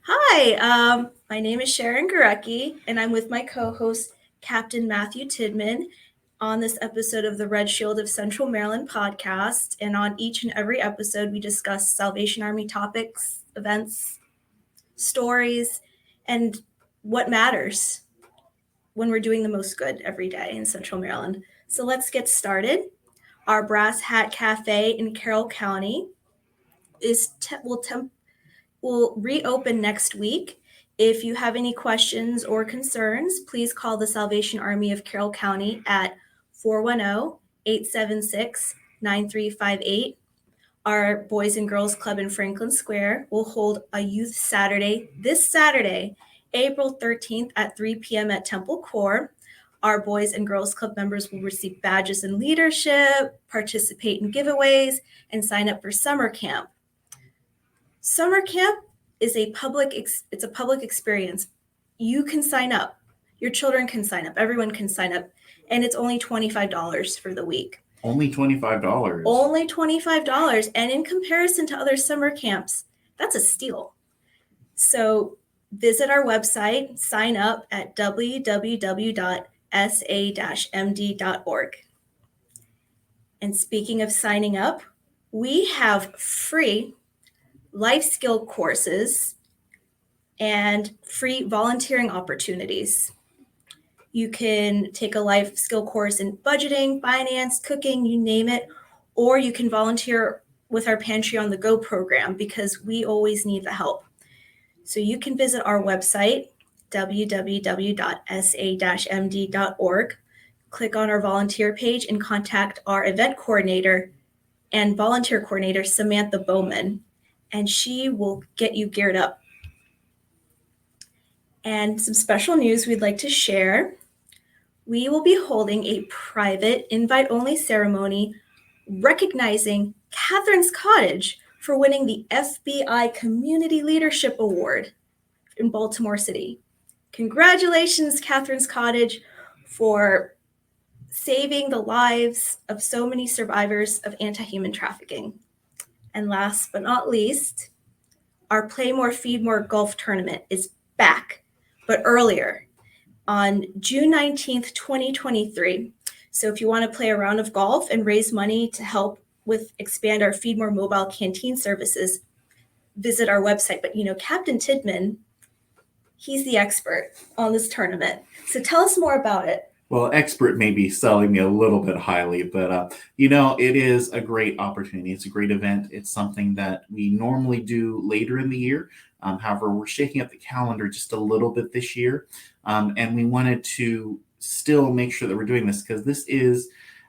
Hi, my name is Sharon Gurecki, and I'm with my co-host, Captain Matthew Tidman, on this episode of the Red Shield of Central Maryland podcast. And on each and every episode, we discuss Salvation Army topics, events, stories, and what matters when we're doing the most good every day in Central Maryland. So let's get started. Our Brass Hat Cafe in Carroll County will reopen next week. If you have any questions or concerns, please call the Salvation Army of Carroll County at 410-876-9358. Our Boys and Girls Club in Franklin Square will hold a Youth Saturday this Saturday, April 13th at 3 p.m. at Temple Core. Our Boys and Girls Club members will receive badges in leadership, participate in giveaways, and sign up for summer camp. Summer camp is a public experience. You can sign up. Your children can sign up. Everyone can sign up. And it's only $25 for the week. Only $25. Only $25. And in comparison to other summer camps, that's a steal. So visit our website, sign up at www.sa-md.org. And speaking of signing up, we have free life skill courses and free volunteering opportunities. You can take a life skill course in budgeting, finance, cooking, you name it, or you can volunteer with our Pantry on the Go program because we always need the help. So you can visit our website, www.sa-md.org, click on our volunteer page and contact our event coordinator and volunteer coordinator, Samantha Bowman, and she will get you geared up. And some special news we'd like to share. We will be holding a private invite-only ceremony recognizing Catherine's Cottage for winning the FBI Community Leadership Award in Baltimore City. Congratulations, Catherine's Cottage, for saving the lives of so many survivors of anti-human trafficking. And last but not least, our Play More, Feed More golf tournament is back, but earlier on June 19th, 2023. So if you want to play a round of golf and raise money to help with expand our Feed More mobile canteen services, visit our website. But Captain Tidman, he's the expert on this tournament. So tell us more about it. Well, expert may be selling me a little bit highly, but it is a great opportunity. It's a great event. It's something that we normally do later in the year. However, we're shaking up the calendar just a little bit this year, and we wanted to still make sure that we're doing this because this is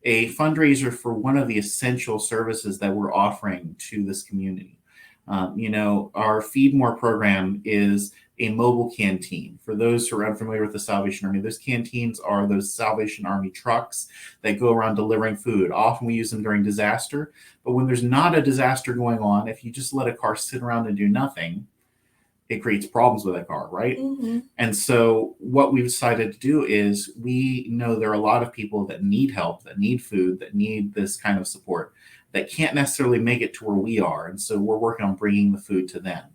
a fundraiser for one of the essential services that we're offering to this community. Our Feed More program is a mobile canteen. For those who are unfamiliar with the Salvation Army, those canteens are those Salvation Army trucks that go around delivering food. Often we use them during disaster, but when there's not a disaster going on, if you just let a car sit around and do nothing, it creates problems with that car, right? Mm-hmm. And so what we've decided to do is we know there are a lot of people that need help, that need food, that need this kind of support, that can't necessarily make it to where we are. And so we're working on bringing the food to them.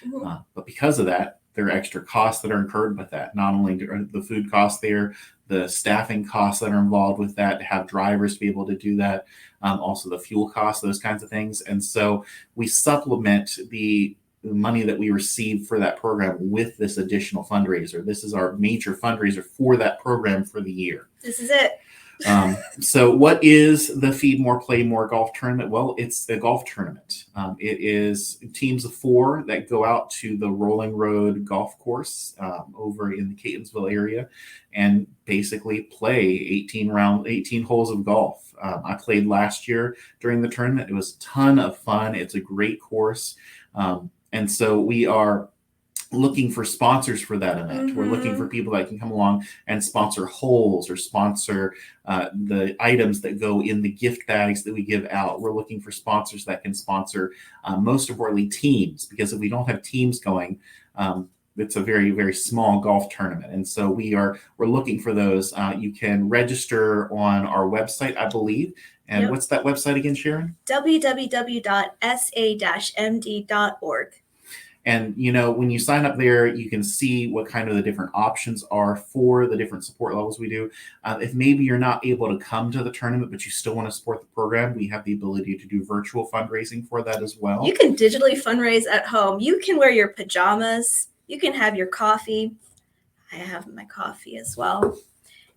Mm-hmm. But because of that, there are extra costs that are incurred with that. Not only the food costs there, the staffing costs that are involved with that, to have drivers to be able to do that, also the fuel costs, those kinds of things. And so we supplement the money that we receive for that program with this additional fundraiser. This is our major fundraiser for that program for the year. This is it. So what is the Feed More, Play More golf tournament? Well, it's a golf tournament. It is teams of 4 that go out to the Rolling Road golf course over in the Catonsville area and basically play 18 holes of golf. I played last year during the tournament. It was a ton of fun. It's a great course. And so we are looking for sponsors for that event. Mm-hmm. We're looking for people that can come along and sponsor holes or sponsor the items that go in the gift bags that we give out. We're looking for sponsors that can sponsor, most importantly, teams, because if we don't have teams going, it's a very, very small golf tournament. And so we're looking for those. You can register on our website, I believe. And What's that website again, Sharon? www.sa-md.org. And when you sign up there, you can see what kind of the different options are for the different support levels we do. If maybe you're not able to come to the tournament, but you still want to support the program, we have the ability to do virtual fundraising for that as well. You can digitally fundraise at home. You can wear your pajamas. You can have your coffee. I have my coffee as well.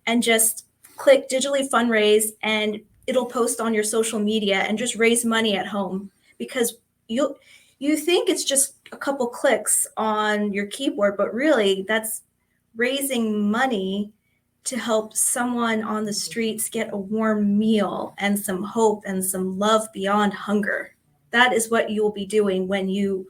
And just click digitally fundraise, and it'll post on your social media, and just raise money at home, because you think it's just a couple clicks on your keyboard, but really that's raising money to help someone on the streets get a warm meal and some hope and some love beyond hunger. That is what you will be doing when you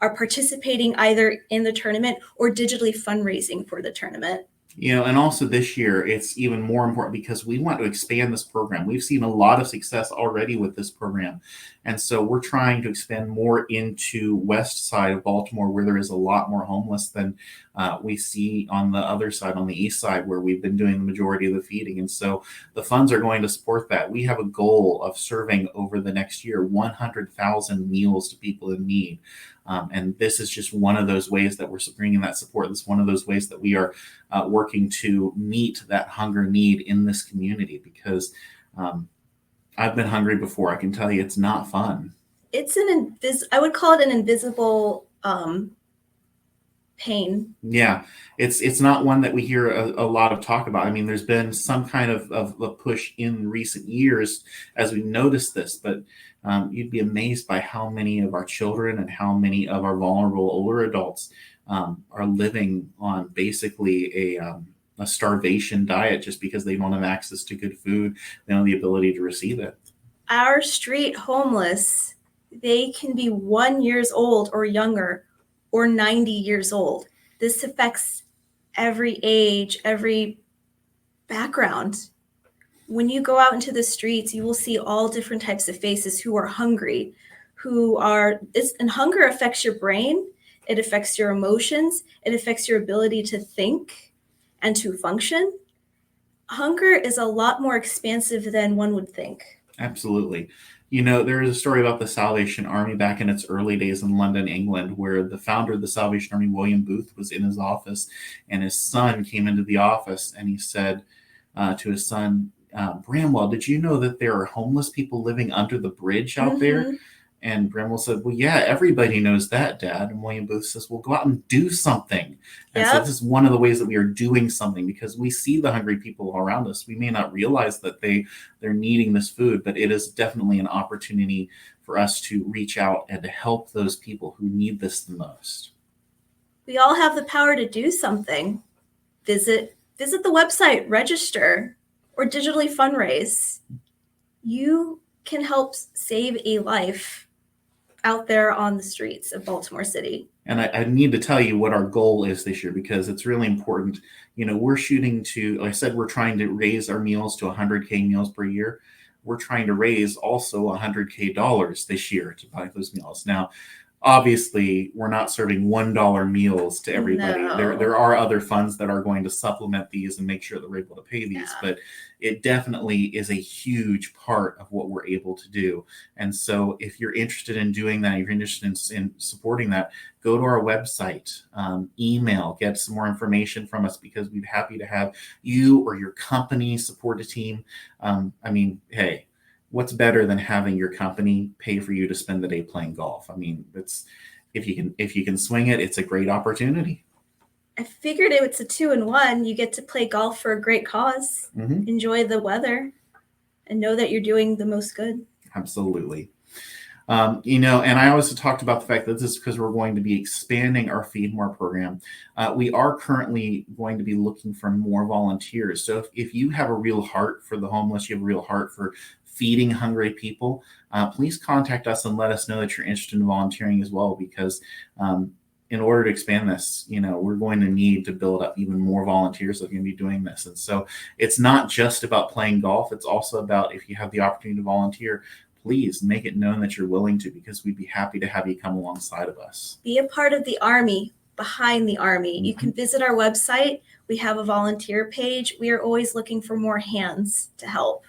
are participating either in the tournament or digitally fundraising for the tournament. And also this year, it's even more important because we want to expand this program. We've seen a lot of success already with this program. And so we're trying to expand more into west side of Baltimore, where there is a lot more homeless than we see on the other side, on the east side, where we've been doing the majority of the feeding. And so the funds are going to support that. We have a goal of serving over the next year 100,000 meals to people in need. And this is just one of those ways that we're bringing that support. This is one of those ways that we are working to meet that hunger need in this community, because I've been hungry before. I can tell you it's not fun. It's I would call it an invisible pain. Yeah, it's not one that we hear a lot of talk about. I mean, there's been some kind of a push in recent years as we noticed this, but you'd be amazed by how many of our children and how many of our vulnerable older adults are living on basically a starvation diet just because they don't have access to good food. They don't have the ability to receive it. Our street homeless, they can be 1 year old or younger, or 90 years old. This affects every age, every background. When you go out into the streets, you will see all different types of faces who are hungry, and hunger affects your brain, it affects your emotions, it affects your ability to think and to function. Hunger is a lot more expansive than one would think. Absolutely. There is a story about the Salvation Army back in its early days in London, England, where the founder of the Salvation Army, William Booth, was in his office, and his son came into the office, and he said to his son, Bramwell, did you know that there are homeless people living under the bridge out there? And Bramwell said, well, yeah, everybody knows that, Dad. And William Booth says, well, go out and do something. And so this is one of the ways that we are doing something, because we see the hungry people around us. We may not realize that they're needing this food, but it is definitely an opportunity for us to reach out and to help those people who need this the most. We all have the power to do something. Visit the website, register, or digitally fundraise. You can help save a life out there on the streets of Baltimore City. And I need to tell you what our goal is this year, because it's really important. We're shooting to, like I said, we're trying to raise our meals to 100K meals per year. We're trying to raise also $100K this year to buy those meals. Now, obviously, we're not serving $1 meals to everybody. No. There are other funds that are going to supplement these and make sure that we're able to pay these, but it definitely is a huge part of what we're able to do. And so if you're interested in doing that, if you're interested in supporting that, go to our website, email, get some more information from us, because we'd be happy to have you or your company support a team. Hey, what's better than having your company pay for you to spend the day playing golf? I mean, if you can swing it, it's a great opportunity. I figured it's a 2-in-1. You get to play golf for a great cause, enjoy the weather, and know that you're doing the most good. Absolutely. And I also talked about the fact that this is because we're going to be expanding our Feed More program. We are currently going to be looking for more volunteers. So if you have a real heart for the homeless, you have a real heart for feeding hungry people, please contact us and let us know that you're interested in volunteering as well, because in order to expand this, we're going to need to build up even more volunteers that are going to be doing this. And so it's not just about playing golf. It's also about, if you have the opportunity to volunteer, please make it known that you're willing to, because we'd be happy to have you come alongside of us. Be a part of the Army, behind the Army. You can visit our website. We have a volunteer page. We are always looking for more hands to help.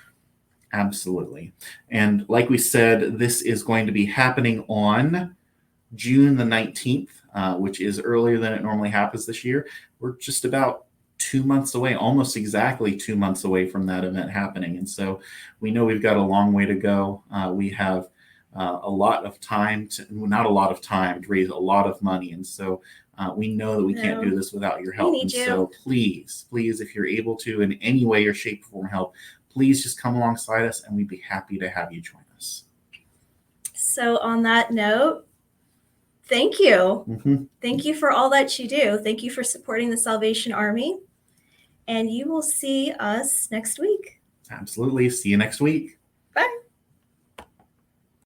Absolutely. And like we said, this is going to be happening on June the 19th. which is earlier than it normally happens this year. We're just about 2 months away, almost exactly 2 months away from that event happening. And so we know we've got a long way to go. We have a lot of time not a lot of time to raise a lot of money. And so we know that we can't do this without your help. need And you. so please, if you're able to in any way or shape, form, help, please just come alongside us and we'd be happy to have you join us. So on that note, thank you. Mm-hmm. Thank you for all that you do. Thank you for supporting the Salvation Army. And you will see us next week. Absolutely. See you next week. Bye.